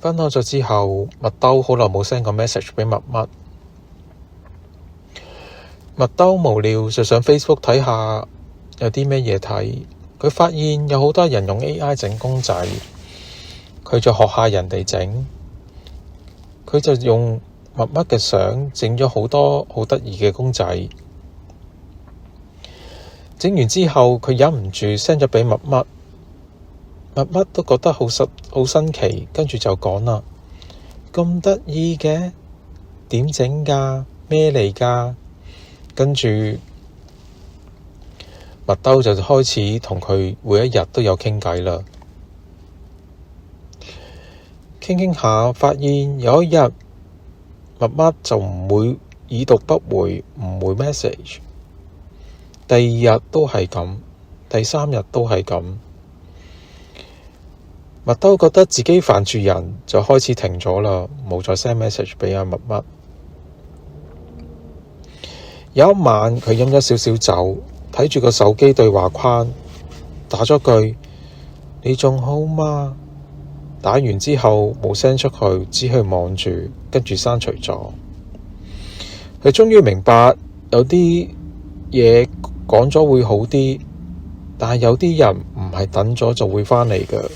分開咗之後，麥兜好耐冇 send 個 message 俾麥乜。麥兜無聊就上 Facebook 睇下有啲咩嘢睇，佢發現有好多人用 AI 整公仔，佢就學下人哋整，佢就用麥乜嘅相整咗好多好得意嘅公仔。整完之後，佢忍唔住 send 咗畀麥乜，麥乜都覺得好新奇，跟住就講啦：咁得意嘅，點整㗎？咩嚟㗎？跟住麥兜就開始同佢每一日都有傾偈啦。傾下，發現有一日麥乜就唔會已讀不回，唔回 message。第二日都係咁，第三日都係咁。麥兜覺得自己煩住人，就開始停咗啦，冇再 send message 畀阿麥乜。有一晚，佢飲咗少少酒，睇住個手機對話框，打咗句：你仲好嗎？打完之後冇 send 出去，只係望住，跟住刪除咗。佢終於明白，有啲嘢講咗會好啲，但係有啲人唔係等咗就會返嚟㗎。